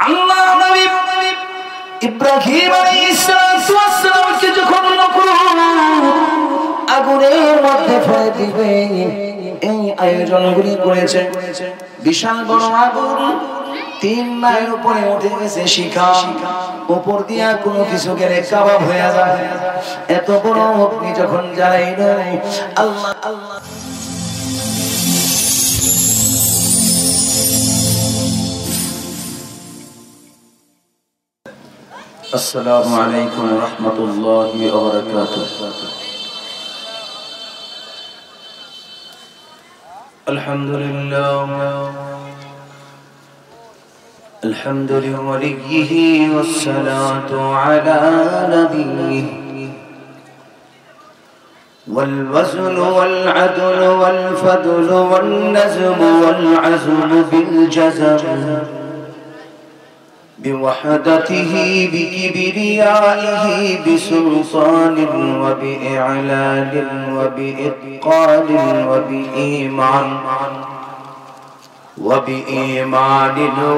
আল্লাহ নবী ইব্রাহিম আলাইহিস সালামকে যখন আগুনের মধ্যে ফেলে দিবে এই আয়োজনগুলি করেছে। বিশাল বড় আগুন 3 মাইল উপরে উঠে গেছে শিখা, উপর দিয়া কোনো কিছু গেলে কাবাব হয়ে যায়। এত বড় অগ্নি যখন জ্বালাইল আল্লাহ আল্লাহ السلام عليكم ورحمة الله وبركاته. الحمد لوليه والصلاة على نبيه والوزن والعدل والفضل والنزم والعزم بالجزم بوحدته بكبريائه بسلطان وبإعلان وبإتقان وبإيمان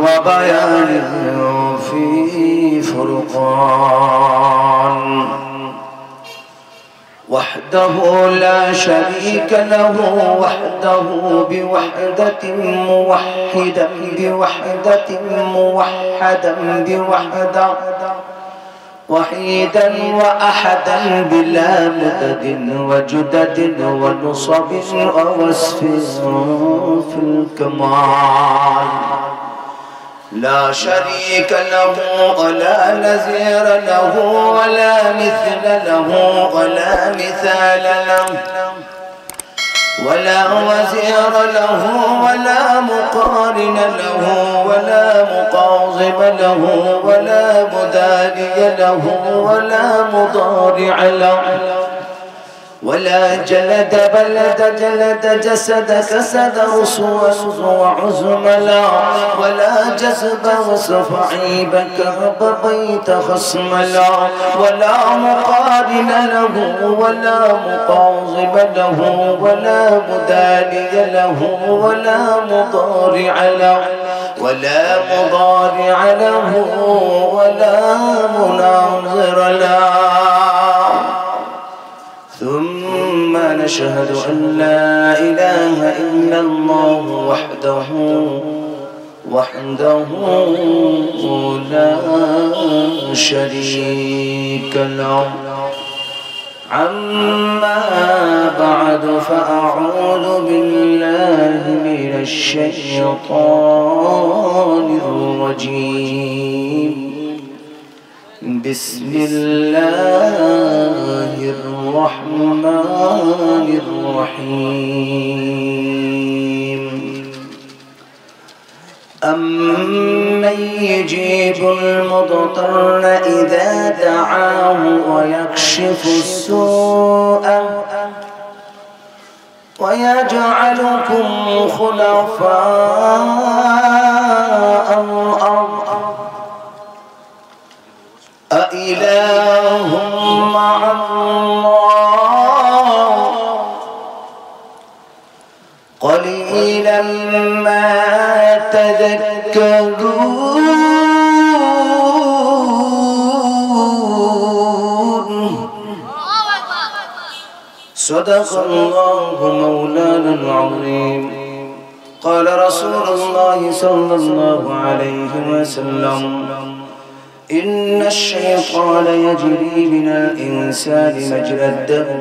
وبيان في فرقان وحده لا شريك له وحده بوحدة موحدا بوحدة موحدا بوحدة وحيدا وأحدا بلا مدد وجدد ونصب ووصف في الكمال لا شريك له ولا نظير له ولا مثل له ولا مثال له ولا وزير له ولا مقارن له ولا مقاضب له ولا مداني له ولا مضارع له ولا جلد بلد جلد جسد كسد وصوص وعزم لا ولا جذب وصفعيب كرب بيت خصم لا ولا مقارن له ولا مقاضب له ولا مداني له ولا مضارع له ولا مضارع له ولا مناظر له ثم نشهد أن لا إله إلا الله وحده لا شريك له عما بعد فأعوذ بالله من الشيطان الرجيم بسم الله الرحمن الرحيم أمن يجيب المضطر إذا دعاه ويكشف السوء ويجعلكم خلفاء الأرض أإله مع الله قليلا ما تذكرون صدق الله مولانا العظيم قال رسول الله صلى الله عليه وسلم إن الشيطان يجري من الإنسان مجرى الدم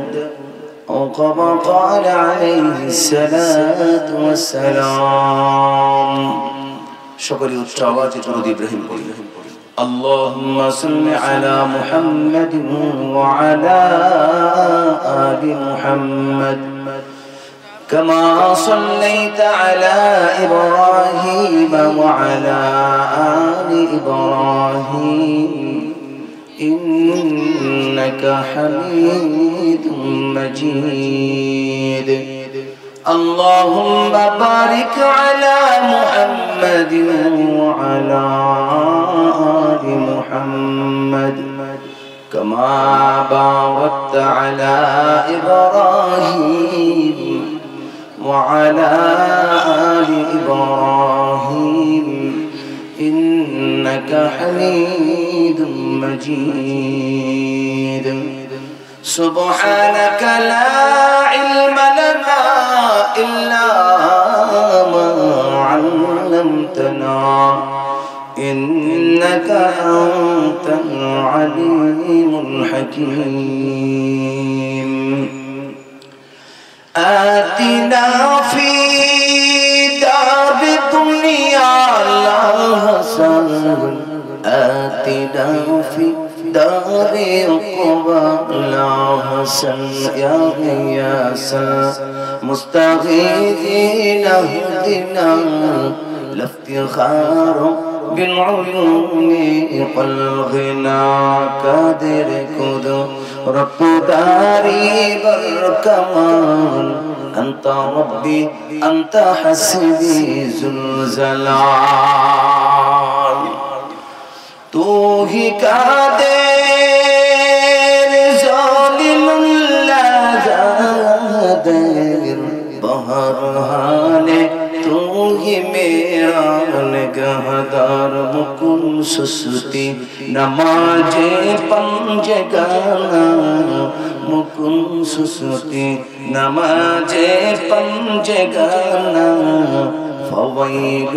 أو كما قال عليه الصلاة والسلام شكري التواتي ترد إبراهيم اللهم صل على محمد وعلى آل محمد كما صليت على إبراهيم وعلى آل إبراهيم إنك حميد مجيد اللهم بارك على محمد وعلى آل محمد كما باركت على إبراهيم وعلى آل إبراهيم إنك حميد مجيد سبحانك لا علم لنا إلا ما علمتنا إنك أنت العليم الحكيم آتنا في دار الدنيا لا حسن آتنا في دار القرى لا حسن يا غياث مستغيثين اهدنا لا افتخار بالعيون والغنى قادر قدرة داري بالكمال أنت ربي أنت حسبي ذو الجلال تو ہی قادر ظالم لازادر بہرحال تو ہی میرا نگہدار مکن سستی نماز پنجگانا مکن سستی نماز پنجگانا فويل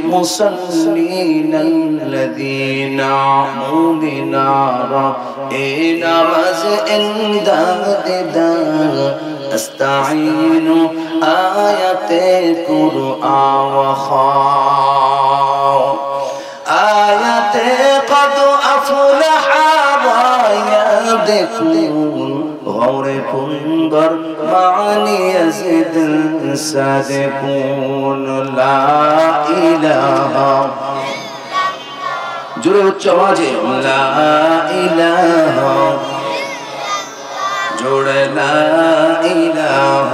للمصلين الذين عموا نارا نماز امداد استعين آيات قرآن وخاء آيات قد أفلح ويدخلون غورق بر معني يزيد صادقون لا إله جرے اچھ آوازے لا إله جوڑے لا إله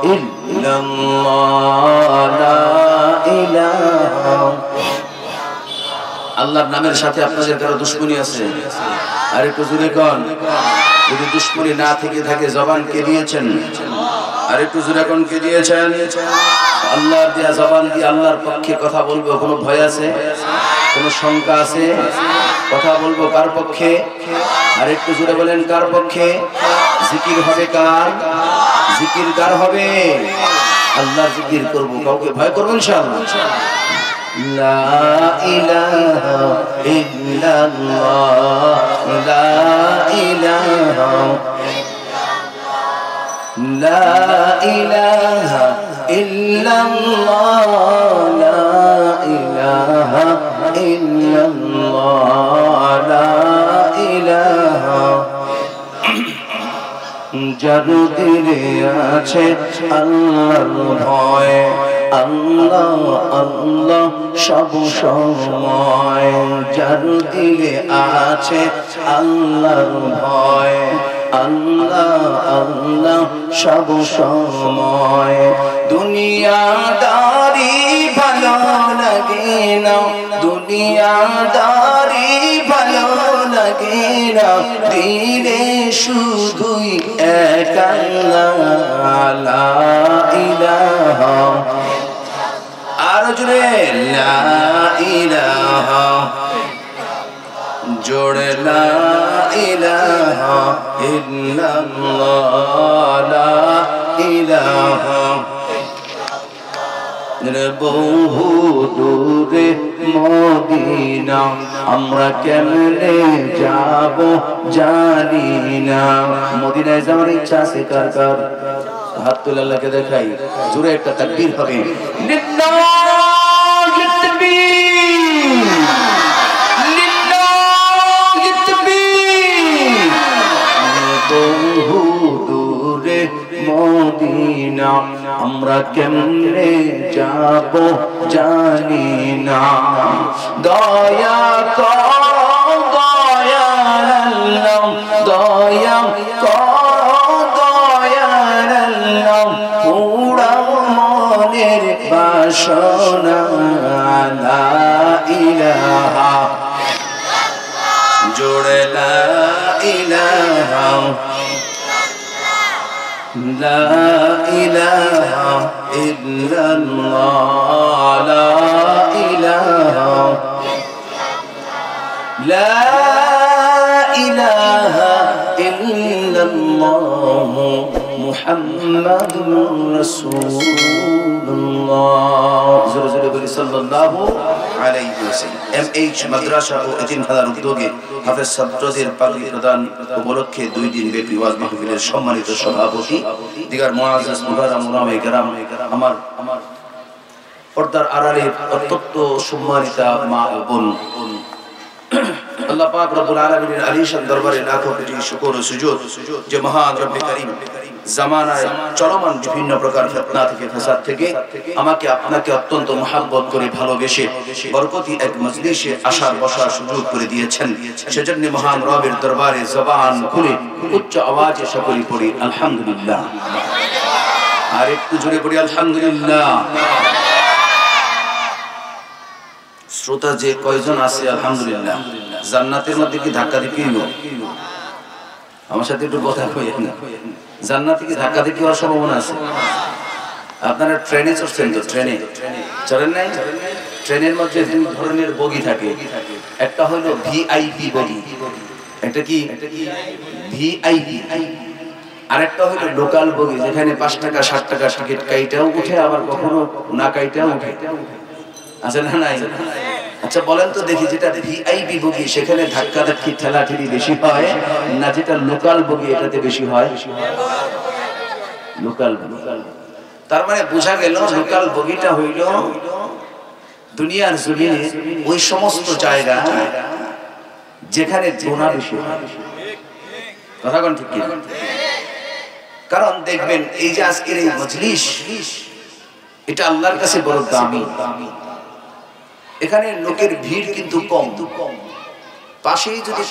إلا الله لا إله আল্লাহর নামের সাথে আপনাদের কারো দুশমনী আছে আর একটু জোরে কোন যদি দুশমনী না থেকে থাকে জবান কে দিয়েছেন আর একটু জোরে কোন কে দিয়েছেন আল্লাহর দেয়া জবান দিয়ে আল্লাহর পক্ষে কথা বলবো কোনো ভয় আছে কোনো শঙ্কা আছে কথা বলবো কার পক্ষে আর একটু জোরে বলেন কার পক্ষে জিকির হবে কার জিকির কার হবে আল্লাহর জিকির করব কাউকে ভয় করব ইনশাআল্লাহ لا إله إلا الله لا إله لا إله إلا الله لا إله إلا الله لا إله যার দিলে আছে আল্লাহর ভয় আল্লাহ আল্লাহ সব সময় যার দিলে আছে আল্লাহর ভয় আল্লাহ আল্লাহ সব সময় দুনিয়াদারি ভালো লাগে না দুনিয়াদারি ভালো লাগে না দিলে শুধুই এক আল্লাহ লা ইলাহা আর জোরে লা ইলাহা জোরে লা ইলাহা ইল্লাল্লাহ লা ইলাহা বহু দূরে মদিনা আমরা কেমনে যাব জানি না মদিনায় যাওয়ার ইচ্ছা আছে কার কার হাত তুলে আল্লাহকে দেখাই জোরে একটা তাকবীর হবে লিল্লাহি তাকবীর লিল্লাহি তাকবীর বহু দূরে মদিনা আমরা কেমনে যাব জানি না দয়া কর দয়াল আল্লাহ দয়া কর দয়াল আল্লাহ পুরা মনের বাসনা লা ইলাহা জোড়ে লা ইলাহা لا إله إلا الله لا إله ইলাহা ইল্লাল্লাহ মুহাম্মাদুর রাসূলুল্লাহ। জোরে জোরে বলি সাল্লাল্লাহু আলাইহি ওয়াসাল্লাম। এমএইচ মাদ্রাসা ও এতিমখানার উদ্যোগে হাফেজ ছাত্রদের পাগড়ি প্রদান উপলক্ষে 2 দিন ব্যাপী ওয়াজ মাহফিলের সম্মানিত সভাপতি দিগার মুআজ্জাজ মুকাররম উলামায়ে কেরাম, আমার পর্দার আড়ালে অত্যন্ত সম্মানিতা মা ও বোন, আল্লাহ পাক রব্বুল আলামিনের আলিশান দরবারে লাখো কোটি শুকর ও সুজুদ যে মহান রব্বে কারীম জামানায় চলমান বিভিন্ন প্রকার ফিতনা থেকে ফাসাদ থেকে আমাকে আপনাকে অত্যন্ত মহব্বত করে ভালোবেসে বরকতি এক মজলিসে আসার বসার সুযোগ করে দিয়েছেন। সেজন্য মহান রবের দরবারে জবান খুলে উচ্চ আওয়াজে সকলে পড়ি আলহামদুলিল্লাহ। আর একটু জোরে পড়ি আলহামদুলিল্লাহ। শ্রোতা যে কয়জন আছে আলহামদুলিল্লাহ, জান্নাতের মধ্যে কি ধাক্কা দিবি? আমার সাথে একটু কথা কইেন না। জান্নাতে কি ধাক্কা দিবি হওয়ার সম্ভাবনা আছে? আপনারা ট্রেনে চড়ছেন তো? ট্রেনে চড়েন নাই? ট্রেনের মধ্যে 2 ধরনের বগি থাকে। একটা হলো ভিআইপি বগি, এটা কি ভিআইপি, আর একটা হলো লোকাল বগি, যেখানে 5 টাকা 7 টাকা টিকিট কাইটাও উঠে, আবার কখনো না কাইটাও উঠে। আছে না নাই? আচ্ছা বলেন তো দেখি, যেটা ভিআইপি বগি সেখানে ধাক্কা ধাক্কি ঠেলাঠেলি বেশি হয় না যেটা লোকাল বগি এটাতে বেশি হয়? লোকাল বগি। তার মানে বোঝা গেল লোকাল বগিটা হইল দুনিয়ার জমিনে ওই সমস্ত জায়গা যেখানে গুনাহ বেশি হয়। কথা কোন ঠিক কি? কারণ দেখবেন এই যে আজকের এই মজলিস, এটা আল্লাহর কাছে বড় দামি। এখানে লোকের ভিড় কিন্তু কম। পাশেই যদি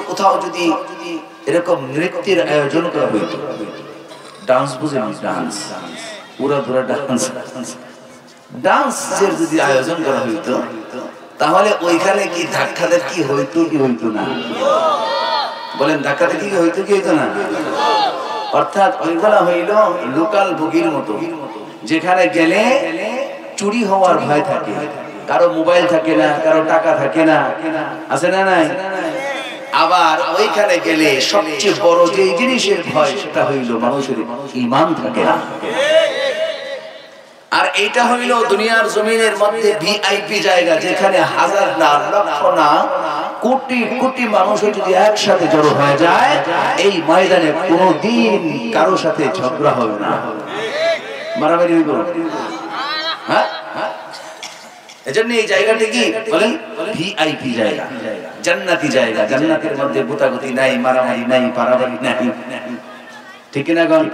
কোথাও যদি এরকম নৃত্যের আয়োজন করা হইতো, ডান্স, বুঝেন ডান্স, পুরা ধরা ডান্সের যদি আয়োজন করা হইতো, তাহলে ওইখানে কি ধাক্কাধাক্কি হইতো কি হইতো না? বলেন ধাক্কাধাক্কি হইতো কি হইতো না? অর্থাৎ ওইগুলা হইল লোকাল বগির মতো, যেখানে গেলে চুরি হওয়ার ভয় থাকে, কারো মোবাইল থাকে না, কারো টাকা থাকে না, আছে না নাই? আবার ওইখানে গেলে সবচেয়ে বড় যে জিনিসের ভয় সেটা হইল মানুষের ঈমান থাকে না। আর এইটা হইল দুনিয়ার জমিনের মধ্যে ভিআইপি জায়গা, যেখানে হাজার না লক্ষ না কোটি কোটি মানুষ যদি একসাথে জড়ো হয়ে যায়, এই ময়দানে কোনোদিন কারো সাথে ঝগড়া হবে না, মারামারি হইব। হ্যাঁ, এজন্য এই জায়গাটি কি বলেন? ভিআইপি জায়গা, জান্নাতি জায়গা। জান্নাতের মধ্যে গুতাগুতি নাই, মারামারি নাই, পারাবারি নাই, ঠিক না গণ?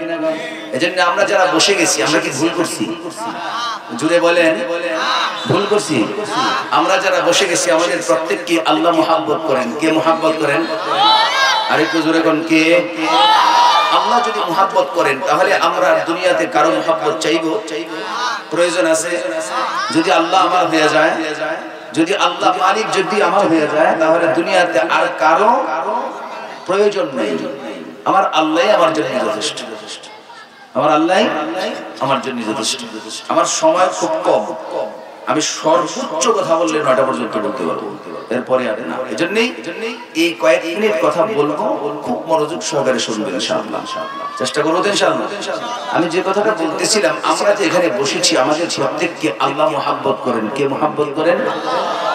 এজন্য আমরা যারা বসে গেছি, আমরা কি ভুল করছি? জুড়ে বলেন, ভুল করছি? আমরা যারা বসে গেছি আমাদের প্রত্যেককে আল্লাহ মুহাব্বত করেন। কে মুহাব্বত করেন? আরেকটু জোরে কোন কে? আল্লাহ যদি মুহাব্বত করেন তাহলে আমরা দুনিয়াতে কারো মুহাব্বত চাইবো? প্রয়োজন আছে? যদি আল্লাহ আমার হয়ে যায়, যদি আল্লাহ মালিক যদি আমার হয়ে যায়, তাহলে দুনিয়াতে আর কারো প্রয়োজন নেই। আমার আল্লাহই আমার জন্য যথেষ্ট। আমার আল্লাহই আমার জন্য যথেষ্ট। আমার সময় খুব কম, আমি সর্বোচ্চ কথা বললে 9টা পর্যন্ত বলতে পারবো, এরপরে আর না। এজন্যই এই কয়েক মিনিট কথা বলবো, খুব মনোযোগ সহকারে শুনবেন ইনশাআল্লাহ। চেষ্টা করবো ইনশাআল্লাহ। আমি যে কথাটা বলতেছিলাম, আমরা যে এখানে বসেছি আমাদের প্রত্যেককে আল্লাহ মুহাব্বত করেন। কে মুহাব্বত করেন?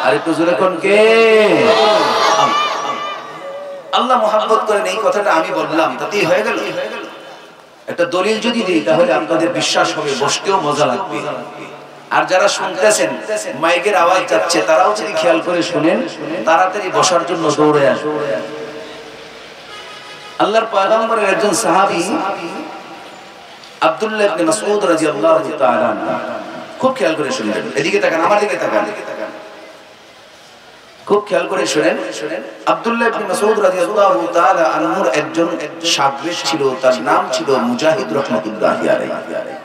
আর একটু জোরে কোন কে? আল্লাহ মুহাব্বত করেন, এই কথাটা আমি বললাম, তাতেই হয়ে গেল? একটা দলিল যদি দিই তাহলে আপনাদের বিশ্বাস হবে, বসতেও মজা লাগবে। আর যারা শুনতেছেন, মাইকের আওয়াজ যাচ্ছে, তারাও যদি খেয়াল করে শুনেন, তাড়াতাড়ি বসার জন্য দৌড়ে আসুন। আল্লাহর পয়গম্বরের একজন সাহাবী আব্দুল্লাহ ইবনে মাসউদ রাদিয়াল্লাহু তাআলা আনহু, খুব খেয়াল করে শুনবেন, এদিকে তাকান, আমার দিকে তাকান, খুব খেয়াল করে শুনেন। আব্দুল্লাহ ইবনে মাসউদ রাদিয়াল্লাহু তাআলা আনহুর একজন শাগির্দ ছিল, তার নাম ছিল মুজাহিদ রাহমাতুল্লাহি আলাইহি।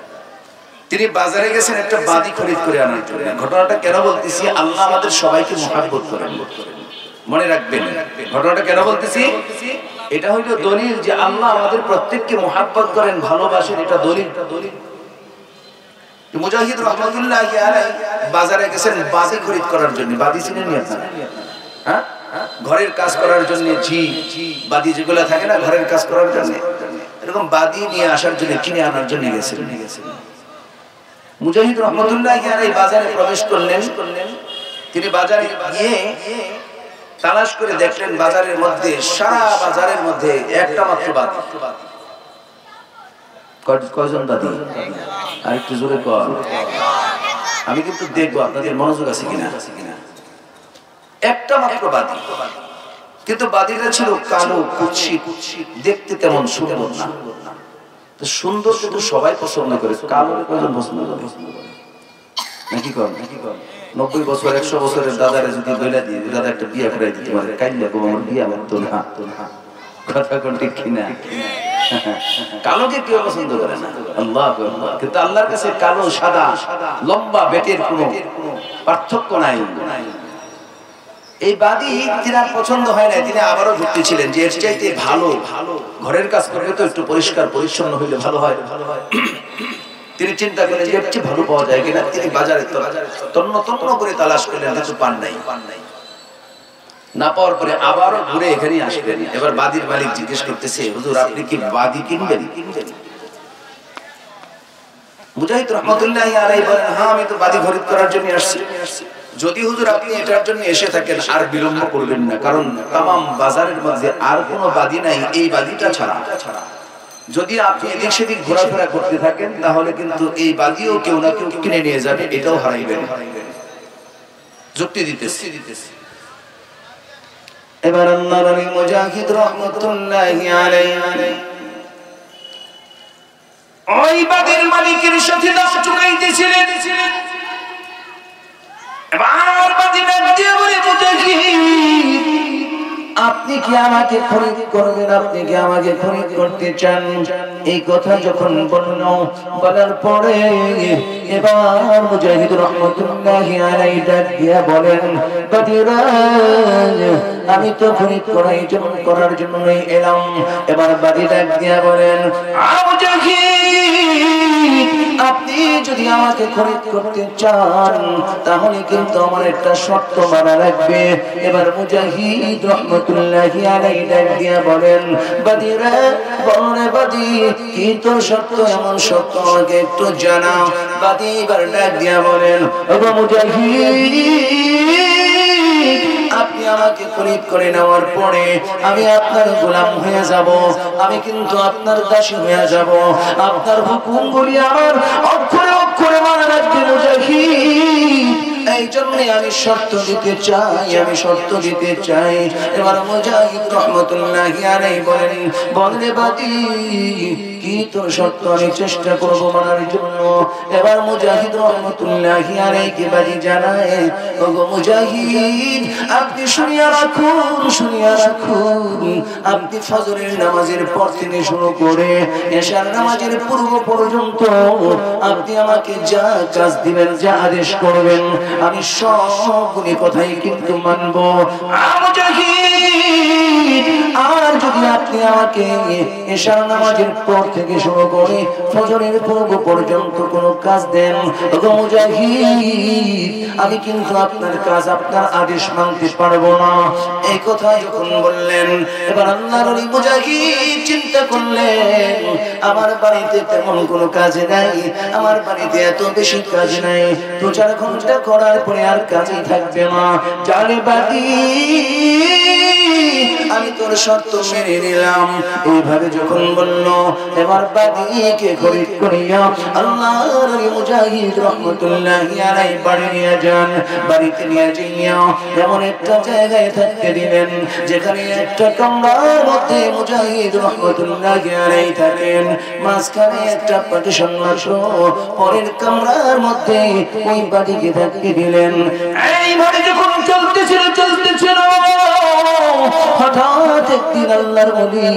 তিনি বাজারে গেছেন একটা বাদি খরিদ করে আনার জন্য। ঘটনাটা কেন বলতেছি? আল্লাহ আমাদের সবাইকে মুহাব্বত করেন, মনে রাখবেন। ঘটনাটা কেন বলতেছি? এটা হইল দলিল যে আল্লাহ আমাদের প্রত্যেককে মুহাব্বত করেন, ভালোবাসেন। এটা দলিল। মুজাহিদ রহমাতুল্লাহি আলাইহি বাজারে গেছেন বাদি খরিদ করার জন্য। বাদি চিনেন নি আপনারা? হ্যাঁ, ঘরের কাজ করার জন্য ঝি বাদি যেগুলো থাকে না ঘরের কাজ করার জন্য, এরকম বাদি নিয়ে আসার জন্য, কিনে আনার জন্য গেছেন। মুজাহিদ রহমাতুল্লাহি আলাইহি বাজারে প্রবেশ করলেন। তিনি বাজারে গিয়ে তালাশ করে দেখলেন বাজারের মধ্যে, সারা বাজারের মধ্যে একটা মাত্র বাদি। কয়জন বাদি? আর একটু জোরে কর, আমি কিন্তু দেখবো আপনাদের মনোযোগ আছে কিনা। একটা মাত্র বাদি, কিন্তু বাদিটা ছিল কালো কুৎসিত, দেখতে তেমন সুন্দর না। তো সুন্দর কিন্তু সবাই পছন্দ করে, কালো কয়জন পছন্দ করে নাকি কর? 90 বছর 100 বছরের দাদারে যদি বইলা দিয়ে দাদা একটা বিয়ে করে দিতে পারে, কাইল্লা গো আমার বিয়ে আমার তো না, কথা কোন ঠিক কিনা? কালোকে কেউ পছন্দ করে না, আল্লাহু আকবার। কিন্তু আল্লাহর কাছে কালো সাদা লম্বা বেটের কোনো পার্থক্য নাই। এই বাদি তিনার পছন্দ হয় না, তিনি আবারও ঘুরতেছিলেন যে এর চাইতে ভালো ঘরের কাজ করবে তো একটু পরিষ্কার পরিচ্ছন্ন হইলে ভালো হয়। তিনি চিন্তা করেন যে একটু ভালো পাওয়া যায় কিনা। তিনি বাজারে তন্ন তন্ন করে তালাশ করলেন, কিছু পান নাই। না পাওয়ার পরে আবারও ঘুরে এখানেই আসলেন। এবার বাদির মালিক জিজ্ঞেস করতেছে, হুজুর আপনি কি বাদি কিনবেন? মুজাহিদ রহমাতুল্লাহি আলাইহি বলেন, হ্যাঁ আমি তো বাদি খরিদ করার জন্য আসছি। যদি হুজুর আপনি এটার জন্য এসে থাকেন আর বিলম্ব করবেন না, কারণ তামাম বাজারের মধ্যে আর কোনো বাদি নাই এই বাদিটা ছাড়া। যদি আপনি এদিক সেদিক ঘোরাফেরা করতে থাকেন তাহলে কিন্তু এই বাদিও কেউ না কেউ কিনে নিয়ে যাবে, এটাও হারাইবেন। যুক্তি দিতেছি। এবার আল্লাহর ওলি মুজাহিদ রহমাতুল্লাহি আলাইহি ওই বাদির মালিকের সাথে দাম চুকাইতেছিলেন। এবার বাদি ডাক দিয়ে বলে, মুজাহিদ আপনি কি আমাকে খরিদ করবেন? আপনি কি আমাকে খরিদ করতে চান? এই কথা যখন বলার পরে এবার মুজাহিদ রহমাতুল্লাহি আলাইহি ডাক দিয়া বলেন, বাদিরাজ আমি তো খরিদ করার জন্যই এলাম। এবার বাদি ডাক দিয়া বলেন, আপনি যদি আমাকে খরিদ করতে চান তাহলে কিন্তু আমার একটা শর্ত মানা লাগবে। এবার মুজাহিদ রহমাতুল্লাহি আলাইহি ডাক দিয়া বলেন, বাদিরা বলরে বাদি কি তোর শর্ত? এমন শর্ত আমাকে একটু জানাও। বাদি এবার ডাক দিয়া বলেন, ওগো মুজাহিদ আপনি আমাকে খরিদ করে নেওয়ার পরে আমি আপনার গোলাম হয়ে যাব, আমি কিন্তু আপনার দাসী হয়ে যাব। আপনার হুকুমগুলি আমার অক্ষরে অক্ষরে মানা রাখবে মুজাহিদ। এই জন্য আমি শর্ত দিতে চাই, এবার মুজাহিদ রহমাতুল্লাহি আলাইহি বলেন, বলরে বাদি কি তোর শর্ত? আমি চেষ্টা করব মানার জন্য। এবার মুজাহিদ রহমাতুল্লাহি আলাইহি বাদি জানায়, ওগো মুজাহিদ আপনি শুনিয়া রাখুন, আপনি ফজরের নামাজের পর থেকে শুরু করে এশার নামাজের পূর্ব পর্যন্ত আপনি আমাকে যা কাজ দিবেন, যা আদেশ করবেন আমি সবগুলি কথাই কিন্তু মানব। আর যদি আপনি আমাকে এশার নামাজের পর থেকে শুরু করে ফজরের পূর্ব পর্যন্ত কোনো কাজ দেন, ওগো মুজাহিদ আমি কিন্তু আপনার কাজ, আপনার আদেশ মানতে পারবো না। এই কথা যখন বললেন এবার আল্লাহর ওলি মুজাহিদ চিন্তা করলেন, আমার বাড়িতে তেমন কোনো কাজ নাই, আমার বাড়িতে এত বেশি কাজ নাই, 2-4 ঘন্টা করার পরে আর কাজই থাকবে না। জানে বাদি আমি তোর শর্ত মেনে নিলাম। এইভাবে যখন বলল এবার বাদিকে খরিদ করিয়া আল্লাহর ওলি মুজাহিদ রহমাতুল্লাহি আলাইহি বাড়ি নিয়ে যান। বাড়িতে নিয়ে যাইয়া এমন একটা জায়গায় থাকতে দিলেন যেখানে একটা কামরার মধ্যে মুজাহিদ রহমাতুল্লাহি আলাইহি থাকেন, মাঝখানে একটা পার্টিশন মাত্র, পরের কামরার মধ্যে ওই বাদিকে থাকতে দিলেন। এইভাবে যখন চলতেছিল হঠাৎ একদিন আল্লাহর ওলি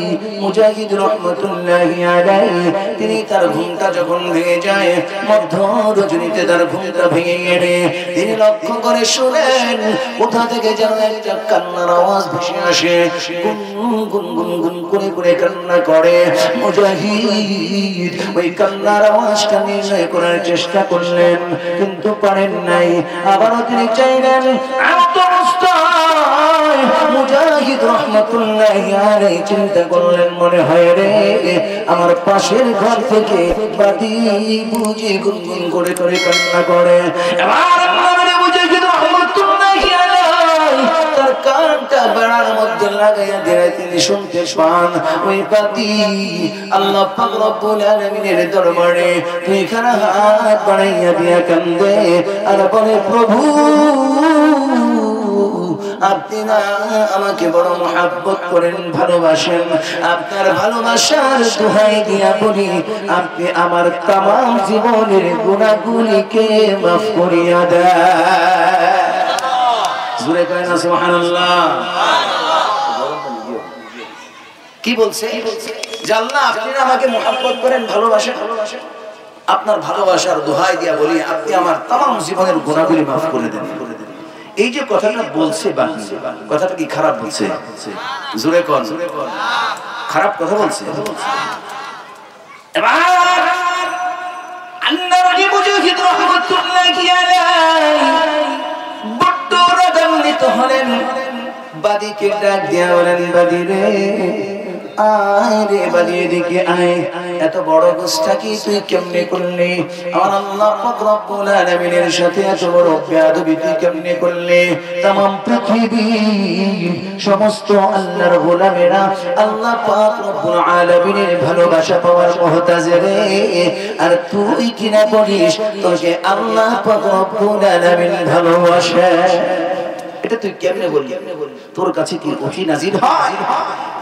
মুজাহিদ রহমাতুল্লাহি আলাইহি তিনি তার ঘুমটা যখন ভেঙে যায় মধ্য রজনীতে তার ঘুমটা ভেঙে গেলে তিনি লক্ষ্য করে শুনেন কোথা থেকে যেন একটা কান্নার আওয়াজ ভেসে আসে গুন গুন গুন গুন করে করে কান্না করে মুজাহিদ ওই কান্নার আওয়াজটা নির্ণয় করার চেষ্টা করলেন কিন্তু পারেন নাই আবারও তিনি চাইলেন মুজাহিদ রহমাতুল্লাহি আলাইহি চিন্তা করলেন মনে হয় রে আমার পাশের ঘর থেকে বাতি বুঝি গুনগুন করে করে কান্না করে এবার মুজাহিদ রহমাতুল্লাহি আলাইহি তার কানটা বেড়ার মধ্যে লাগাইয়া দিয়ে তিনি শুনতে পান ওই বাতি আল্লাহ পাক রব্বুল আলামিনের দরবারে তুই খানা হাত বাড়াইয়া দিয়া কান্দে আর বলে প্রভু আপনি না আমাকে বড় মহব্বত করেন ভালোবাসেন আপনার ভালোবাসার দোহাই দিয়া বলি আপনি আমার तमाम জীবনের গুনাহগুলিকে মাফ করিয়া দেন জোরে কয় না সুবহানাল্লাহ কি বলছে যে আল্লাহ আপনি না আমাকে মহব্বত করেন ভালোবাসেন আপনার ভালোবাসার দোহাই দিয়া বলি আপনি আমার तमाम জীবনের গুনাহগুলি মাফ করে দেন এই যে কথাটা বলছে বাকি কথাটা কি খারাপ বলছে জোরে কোন খারাপ কথা বলছে এবার আল্লাহর মুজাহিদ রহমাতুল্লাহি আলাইহি বড় রাগান্বিত হলেন বাদীকে ডাক দিয়া বলেন বাদী রে আয় রে বাদী এদিকে আয় এত বড় গোষ্ঠা কি তুই কেমনে করলি আমার আল্লাহ পাক রব্বুল আলামিনের সাথে এত বড় বেয়াদবি তুই কেমনে করলি तमाम পৃথিবী সমস্ত আল্লাহর গোলামেরা আল্লাহ পাক রব্বুল আলামিনের ভালোবাসা পাওয়ার মুহতাজ রে আর তুই কিনা বলিস তোকে আল্লাহ পাক রব্বুল আলামিন ভালোবাসে এটা তুই কেমনে বললি তোর কাছে কি ওহী নাযিল হয়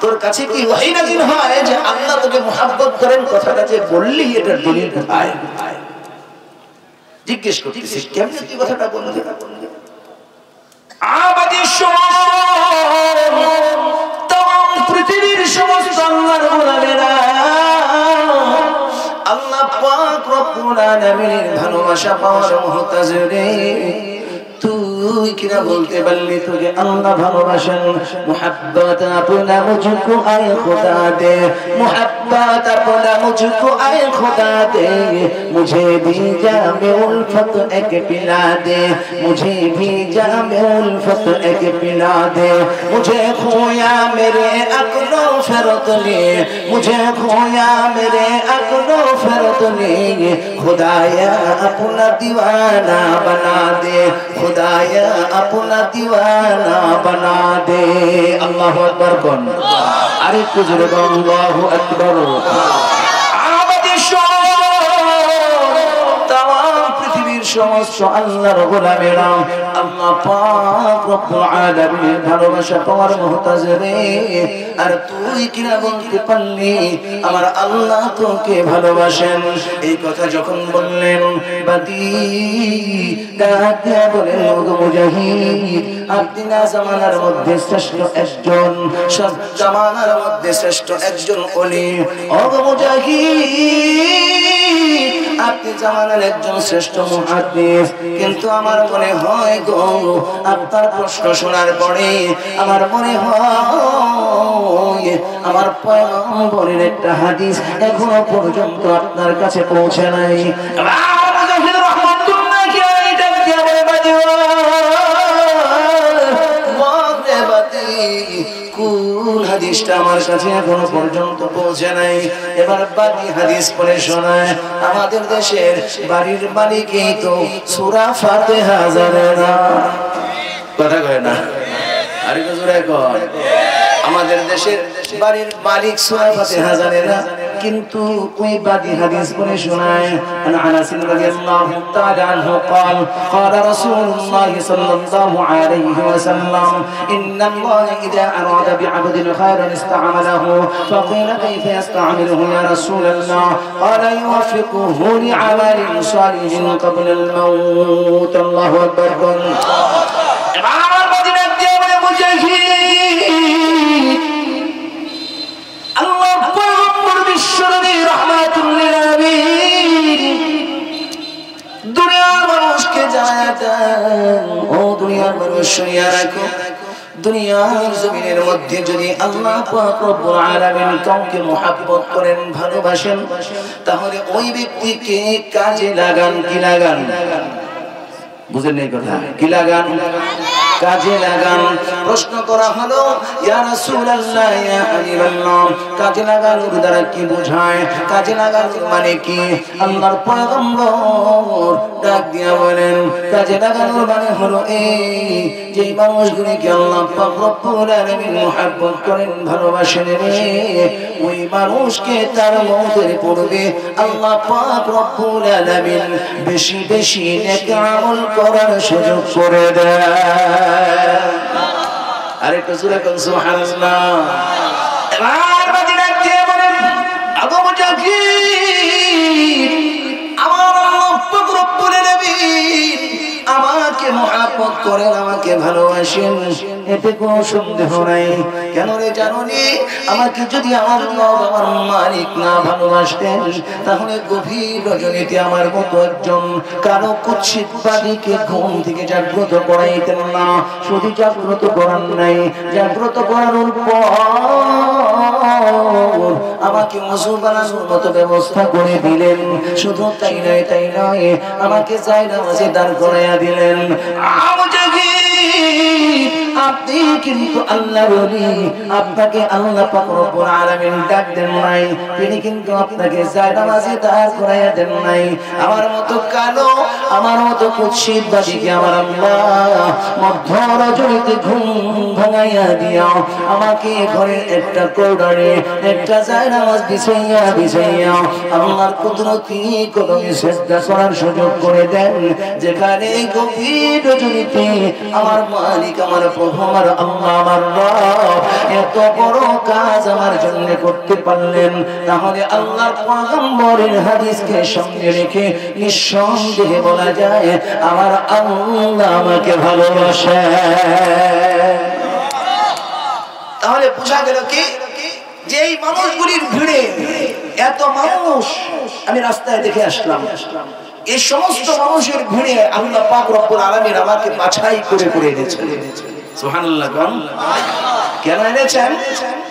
তোর কাছে কি ওহী নাযিল হয় যে আল্লাহ তোকে মহব্বত করেন কথাটা যে বললি এটা দলিল কোথায় জিজ্ঞেস করতেছিস কেমনে তুই কথাটা বললি আবাদি শোন तमाम পৃথিবীর সমস্ত আল্লাহর গোলামেরা আল্লাহ পাক রব্বুল আলামিনের ভালোবাসা পাওয়ার মুহতাজ রে তুই কিনা বলতে পারলি তোকে আল্লাহ ভালোবাসেন मोहब्बत अपना मुझको आए खुदा दे मोहब्बत अपना मुझको आए खुदा दे मुझे भी जामे उल्फत एक पिला दे मुझे भी जामे उल्फत एक पिला दे मुझे खोया मेरे अक्लों फिरत ले मुझे खोया मेरे अक्लों फिरत ले खुदाया अपना दीवाना बना दे खुदाया अपना दीवाना बना दे अल्लाहु अकबर कौन अरे कुछ रे अल्लाहु अकबर आबादी तमाम पृथ्वीर समस्त আল্লাহর গোলামেরা আল্লাহ পাক রব্বুল আলামিনের ভালোবাসা পাওয়ার মুহতাজ রে আর তুই কিনা বলতে পারলি আমার আল্লাহ তোকে ভালোবাসেন এই কথা যখন বললেন বাদী ডাক দিয়া বলেন ওগো মুজাহিদ আপনি না জামানার মধ্যে শ্রেষ্ঠ একজন সব জামানার মধ্যে শ্রেষ্ঠ একজন ওলি ওগো মুজাহিদ আপনি জামানার একজন শ্রেষ্ঠ মুহাদ্দিস কিন্তু আমার মনে হয় গো আপনার প্রশ্ন শোনার পরে আমার মনে হয় আমার পয়গম্বরের একটা হাদিস এখনো পর্যন্ত আপনার কাছে পৌঁছে নাই মুজাহিদ রহমাতুল্লাহি আলাইহি ডাক দিয়া বলে বাদী কোন হাদিসটা আমার কাছে এখনো পর্যন্ত পৌঁছে নাই এবার বাকি হাদিস পড়ে শোনায় আমাদের দেশের বাড়ির মালিকই তো সূরা ফাতিহা জানে না কথা কয় না আরে জোরে কয় আমাদের দেশের বাড়ির মালিক সূরা ফাতিহা জানে না কিন্তু ওই বাকি হাদিস পড়ে শোনায় আনাস রাদিয়াল্লাহু তাআলা আনহু قال قال رسول الله صلى الله عليه وسلم ان الله اذا اراد بعبد خيرا استعمله فقيل كيف يستعمله يا رسول الله قال يوفقه لعمل صالح قبل الموت الله اكبر মানুষ শুনিয়া রাখো, দুনিয়ার জমিনের মধ্যে যদি আল্লাহ পাক রব্বুল আলামিন কাউকে মুহাব্বত করেন, ভালোবাসেন, তাহলে ওই ব্যক্তিকে কাজে লাগান। কি লাগান? বুঝেন এই কথা? কি লাগান? কাজে লাগান। প্রশ্ন করা হলো, ইয়া রাসূলুল্লাহ, ইয়া হাবিবাল্লাহ, কাজে লাগান দ্বারা কি বোঝায়? কাজে লাগান মানে কি? আল্লাহর পয়গম্বর ডাক দিয়া বলেন, কাজে লাগানোর মানে হলো এই, যে মানুষগুলিকে আল্লাহ পাক রব্বুল আলামিন মুহাব্বত করেন, ভালোবাসেন রে, ওই মানুষকে তার মওতের পূর্বে আল্লাহ পাক রব্বুল আলামিন বেশি বেশি নেক আমল করার সুযোগ করে দেয়। আরেকটু জোরে কোন সুবহানাল্লাহ। এবার বাজিরা কে বলেন, আবু মুজাহিদ, আমার আল্লাহ পাক রব্বুল আলামিন আমাকে মুহাব্বত করেন, আমাকে ভালোবাসেন, এতে কোনো সন্দেহ নাই। কেন রে জানোনি? আমাকে যদি আমার রব, আমার মালিক না ভালোবাসতেন, তাহলে গভীর রজনীতে আমার মতো একজন কারো কুৎসিতবাদীকে ঘুম থেকে জাগ্রত করাইতেন না। শুধু জাগ্রত করার নাই, জাগ্রত করানোর পর আমাকে ওযু বানানোর মতো ব্যবস্থা করে দিলেন। শুধু তাই নয়, আমাকে জায়নামাজে দাঁড় করাইয়া দিলেন। আপনি কিন্তু আল্লাহর ওলি, আপনাকে আল্লাহ পাক রব্বুল আলামিন ডাক দেন নাই, তিনি কিন্তু আপনাকে জায়নামাজে দাঁড় করাইয়া দেন নাই। আমার মতো কালো, আমার মতো কুৎসিতবাদীকে আমার আল্লাহ মধ্য রজনীতে ঘুম ভাঙাইয়া দিয়া আমাকে ঘরের একটা কর্নারে একটা জায়নামাজ বিছাইয়া আল্লাহর কুদরতি কদমে সিজদা করার সুযোগ করে দেন, যেখানে গভীর রজনীতে আমার মালিক, আমার প্রভু, আমার আল্লাহ, আমার রব এত বড় কাজ আমার জন্য করতে পারলেন। তাহলে আল্লাহর পয়গম্বরের হাদিসকে সামনে রেখে নিঃসন্দেহে বলা যায়, আমার আল্লাহ আমাকে ভালোবাসে। তাহলে বোঝা গেল কি, যে এই মানুষগুলির ভিড়ে এত মানুষ আমি রাস্তায় দেখে আসলাম, এই সমস্ত মানুষের ভিড়ে আল্লাহ পাক রব্বুল আলামিন আমাকে বাছাই করে করে এনেছেন। সুবহানাল্লাহ। কেন এনেছেন?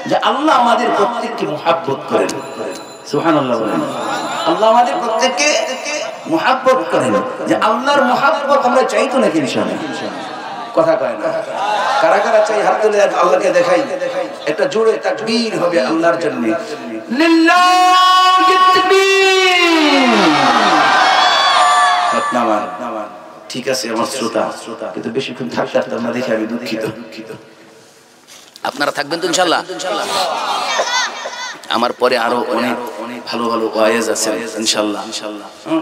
যে আল্লাহ আমাদের প্রত্যেককে মুহাব্বত করেন। সুবহানাল্লাহ বলেন। আল্লাহ আমাদের প্রত্যেককে মুহাব্বত করেন। যে আল্লাহর মুহাব্বত আমরা চাই তো নাকি ইনশাআল্লাহ? কথা কয় না? কারা কারা চাই হাত তুলে আল্লাহকে দেখাই, একটা জোরে তাকবীর হবে আল্লাহর জন্য। লিল্লাহি তাকবীর। ঠিক আছে আমার শ্রোতা, কিন্তু বেশিক্ষণ থাকতে না দেখে আমি দুঃখিত। আপনারা থাকবেন তো ইনশাআল্লাহ? আমার পরে আরো অনেক ভালো ভালো ওয়াইজ আছে ইনশাআল্লাহ।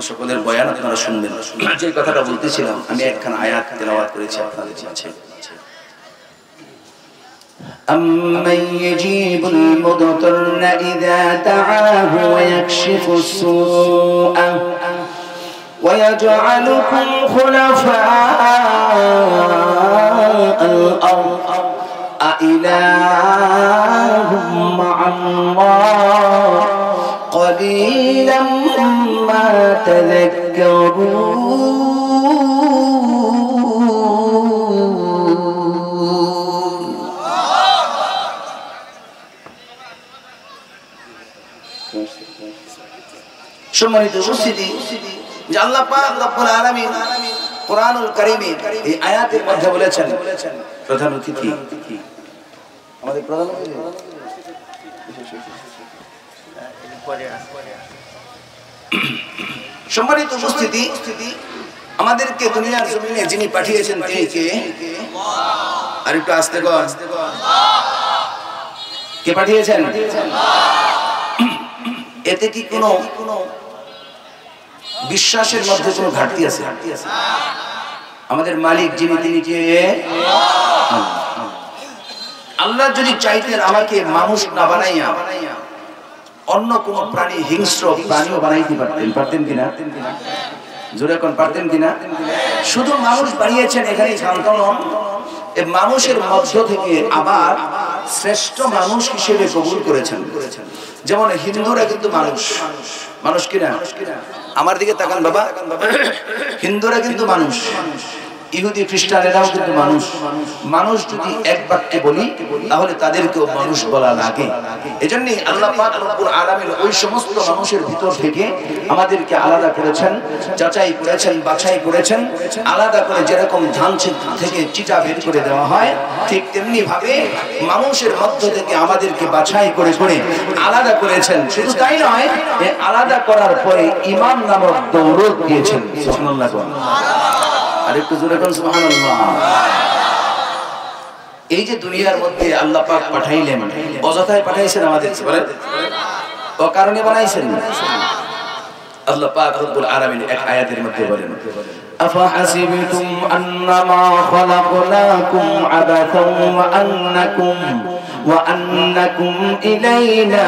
সকলের বয়ান আপনারা শুনবেন। যে কথাটা বলতেছিলাম, আমি একখানা আয়াত তেলাওয়াত করেছি আপনাদের কাছে। أَمَّنْ يُجِيبُ الْمُضْطَرَّ إِذَا دَعَاهُ وَيَكْشِفُ السُّوءَ وَيَجْعَلُكُمْ خُلَفَاءَ الْأَرْضِ أَإِلَٰهٌ مَّعَ اللَّهِ قَلِيلًا مَّا تَذَكَّرُونَ। সম্মানিত উপস্থিতি, যে আল্লাহ পাক রব্বুল আলামিন কোরআনুল কারীমে এই আয়াতের মধ্যে বলেছেন, প্রধান অতিথি আমাদের প্রধান অতিথি সম্মানিত উপস্থিতি, আমাদেরকে দুনিয়ার জমিনে যিনি পাঠিয়েছেন তিনি কে? আর একটু আস্তে কর, কে পাঠিয়েছেন? এতে কি কোনো বিশ্বাসের মধ্যে কোনো ঘাটতি আছে? আমাদের মালিক যিনি, তিনি কে? আল্লাহ যদি চাইতেন আমাকে মানুষ না বানাইয়া অন্য কোন প্রাণী, হিংস্র প্রাণীও বানাইতে পারতেন কিনা? জোরে কোন পারতেন কিনা? শুধু মানুষ বানিয়েছেন, এখানে শান্ত নন, এই মানুষের মধ্য থেকে আবার শ্রেষ্ঠ মানুষ হিসেবে কবুল করেছেন। যেমন হিন্দুরা কিন্তু মানুষ কিনা? আমার দিকে তাকান বাবা, হিন্দুরা কিন্তু মানুষ, ইহুদি খ্রিস্টানেরাও কিন্তু মানুষ। মানুষ যদি এক বাক্যে বলি তাহলে তাদেরকেও মানুষ বলা লাগে। এজন্যই আল্লাহ পাক রব্বুল আলামিন ওই সমস্ত মানুষের ভিতর থেকে আমাদেরকে আলাদা করেছেন, যাচাই করেছেন, বাছাই করেছেন। আলাদা করে যেরকম ধান থেকে চিটা বের করে দেওয়া হয়, ঠিক তেমনি ভাবে মানুষের মধ্য থেকে আমাদেরকে বাছাই করে করে আলাদা করেছেন। শুধু তাই নয়, আলাদা করার পরে ঈমান নামক দৌলত দিয়েছেন। সুবহানাল্লাহ। আর একটু জোরে বলুন সুবহানাল্লাহ। এই যে দুনিয়ার মধ্যে আল্লাহ পাক পাঠাইলেন, অযথায় পাঠাইছেন আমাদেরকে? বলেন, ও কারণে বানাইছেন? আল্লাহ পাক রব্বুল আলামিন এক আয়াতের মধ্যে বলেন, আফাহাসিবতুম আন্নামা খালাকনাকুম আবাথান ওয়া আন্নাকুম ইলাইনা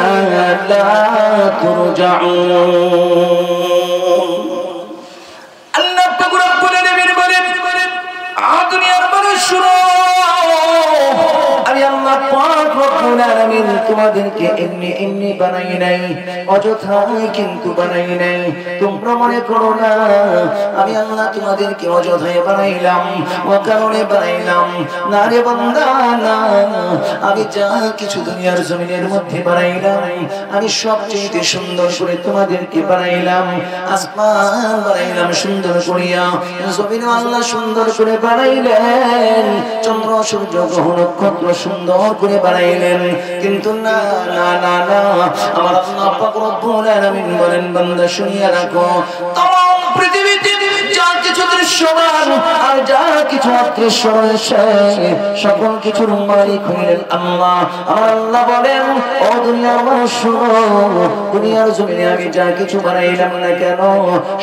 লা তুরজাউন। আল্লাহ পাক রব্বুল আলামিন বলেন, দুনিয়ার মানুষ শুনো, আমি আল্লাহ পাক রব্বুল আলামিন তোমাদেরকে এমনি এমনি বানাই নাই, অযথাই কিন্তু বানাই নাই। তোমরা মনে করো না আমি আল্লাহ তোমাদেরকে অযথাই বানাইলাম, অকারণে বানাইলাম। না রে বান্দা, না। আমি যা কিছু দুনিয়ার জমিনের মধ্যে বানাইলাম, আমি সবচেয়ে সুন্দর করে তোমাদেরকে বানাইলাম। আসমান বানাইলাম সুন্দর করিয়া, জমিন আল্লাহ সুন্দর করে বানাইলেন, চন্দ্র সূর্য গ্রহ নক্ষত্র সুন্দর করে বানাইলেন। কিন্তু না না না না, আমার আল্লাহ পাক রব্বুল আলামিন বলেন, বান্দা শুনিয়া রাখো, তমাম পৃথিবীতে যা কিছু দৃশ্যমান আর যা কিছু অদৃশ্য রয়েছে, সকল কিছুর মালিক হইলেন আল্লাহ। আমার আল্লাহ বলেন, ও দুনিয়ার মানুষ শুনো, দুনিয়ার জমিনে আমি যা কিছু বানাইলাম না কেন,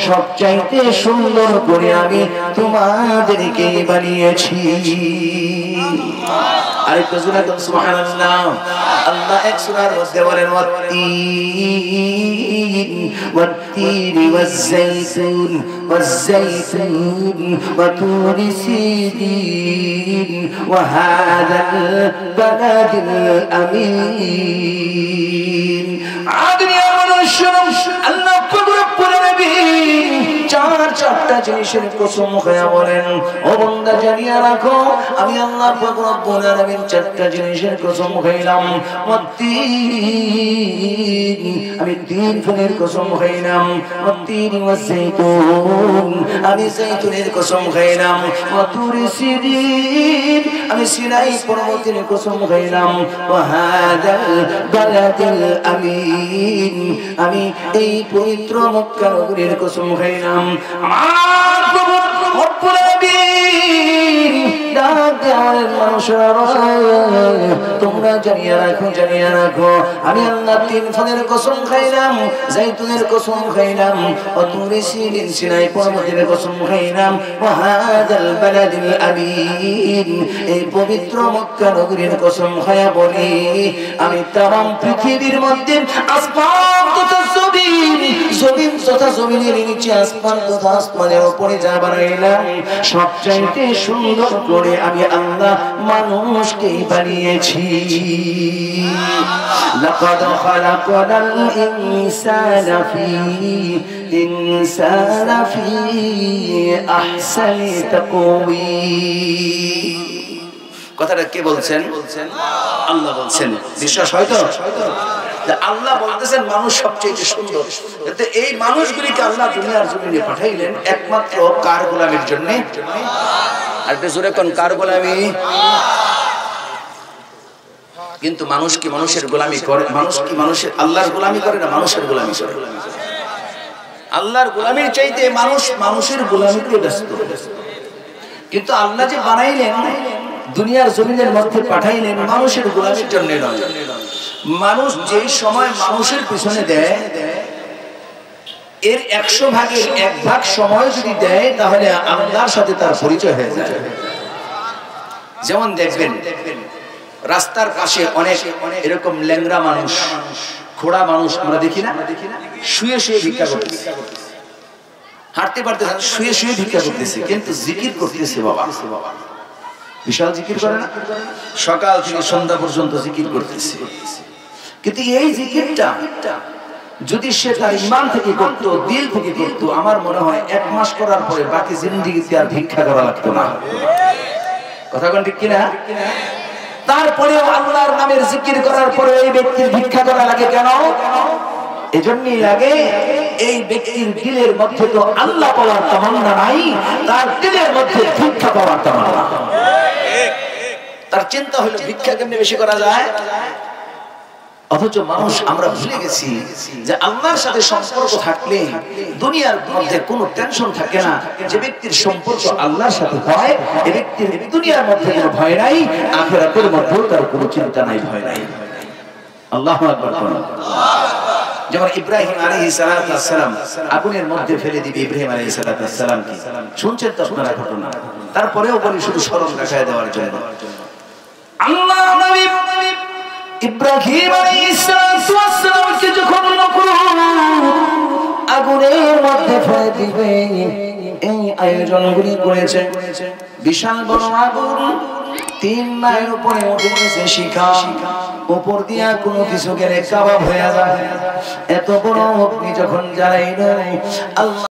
সবচাইতে সুন্দর করে আমি তোমাদেরকে বানিয়েছি। আরেকটু জোরে বলুন সুবহানাল্লাহ। আল্লাহ এক সূরার মধ্যে বলেন, ওয়াত-তিন ওয়াজ-যাইতুন ওয়াজ-যাইতুন ওয়া তুরি সিদিন ওয়া হাযাল বালাদিল আমিন। দুনিয়ার মানুষ আল্লাহ পাক রব্বুল আলামিন চারটা জিনিসের কসম খায়া বলেন, ও বান্দা জানিয়া রাখো, আমি আল্লাহ পাক রব্বুল আলামিন চারটা জিনিসের কসম খাইলাম। আমি তিন ফুলের কসম খাইলাম, আমি জাইতুনের কসম খাইলাম, আমি সিনাই পর্বতের কসম খাইলাম, আমি এই পবিত্র মক্কা নগরীর কসম খাইলাম। আমার প্রভু রব্বুল আলামিন ডাক দেওয়ার মানুষেরা, তোমরা জানিয়া রাখো, জানিয়া রাখো, আমি আল্লাহ তিন ফলের কসম খাইলাম, জাইতুনের কসম খাইলাম, অতুরে সিদিন সিনাই পর্বতের কসম খাইলাম, ওয়া হাযাল বালাদিল আমিন, এই পবিত্র মক্কা নগরীর কসম খায়া বলি, আমি তামাম পৃথিবীর মধ্যে আসমান তথা জমিন, জমিন তথা জমিনের নিচে আসমান তথা আসমানের উপরে যা বানাইলাম, সবচাইতে সুন্দর করে আমি আল্লাহ মানুষকে বানিয়েছি। লাকাদ খালাকনাল ইনসানা ফি আহসানি তাকওয়িম। কথাটা কে বলছেন? আল্লাহ বলছেন। বিশ্বাস হয় তো? আল্লাহ বলতেছেন মানুষ সবচেয়ে সুন্দর। এই মানুষগুলিকে আল্লাহ দুনিয়ার জমিনে পাঠাইলেন একমাত্র কার গোলামির জন্য। আর জোরে কোন কার গোলামি? কিন্তু মানুষ কি মানুষের গোলামি করে? মানুষ কি মানুষের আল্লাহর গোলামি করে না মানুষের গোলামি করে? আল্লাহর গোলামির চাইতে মানুষ মানুষের গোলামিতে ব্যস্ত। কিন্তু আল্লাহ যে বানাইলেন দুনিয়ার জমিনের মধ্যে পাঠাইলেন মানুষের গোলামির জন্য নয়। মানুষ যেই সময় মানুষের পিছনে দেয়, এর 100 ভাগের 1 ভাগ সময় যদি দেয় তাহলে আল্লাহর সাথে তার পরিচয় হয়ে যায়। যেমন দেখবেন রাস্তার পাশে অনেক এরকম ল্যাংড়া মানুষ, খোড়া মানুষ আমরা দেখি না, শুয়ে শুয়ে ভিক্ষা করতেছে, হাঁটতে পারতেছে না, শুয়ে শুয়ে ভিক্ষা করতেছে, কিন্তু জিকির করতেছে। বাবা বিশাল জিকির করে না? সকাল থেকে সন্ধ্যা পর্যন্ত জিকির করতেছে। কিন্তু এই জিকিরটা যদি সে তার ঈমান থেকে করত, দিল থেকে করত, আমার মনে হয় 1 মাস করার পরে বাকি জিন্দেগিতে আর ভিক্ষা করা লাগতো না। কথা কোন ঠিক কিনা? তারপরেও আল্লাহর নামের জিকির করার পরে এই ব্যক্তির ভিক্ষা করা লাগে কেন? এজন্যই লাগে এই ব্যক্তির দিলের মধ্যে তো আল্লাহ পাওয়ার তামান্না নাই, তার দিলের মধ্যে ভিক্ষা পাওয়ার তামান্না। তার চিন্তা হলো ভিক্ষা কেমনে বেশি করা যায়। অথচ মানুষ আমরা ভুলে গেছি যে আল্লাহর সাথে সম্পর্ক থাকলে দুনিয়ার মধ্যে কোনো টেনশন থাকে না। যে ব্যক্তির সম্পর্ক আল্লাহর সাথে হয়, এই ব্যক্তির দুনিয়ার মধ্যে কোনো ভয় নাই, আখিরাতের মধ্যেও তার কোনো চিন্তা নাই, ভয় নাই। আল্লাহু আকবার। যেমন ইব্রাহিম আলাইহিস সালাম আগুনের মধ্যে ফেলে দিবে ইব্রাহিম আলাইহিস সালাম কি শুনছেন তো আপনারা ঘটনা? তারপরেও বলি শুধু স্মরণ রাখায় দেওয়ার জন্য, আল্লাহ নবী ইব্রাহিম আলাইহিস সালামকে যখন আগুনের মধ্যে ফেলে দিবে এই আয়োজনগুলি করেছে। বিশাল বড় আগুন, 3 মাইল উপরে উঠে গেছে শিখা, উপর দিয়া কোনো কিছু গেলে কাবাব হয়ে যায়। এত বড় অগ্নি যখন জ্বালাইল, আল্লাহ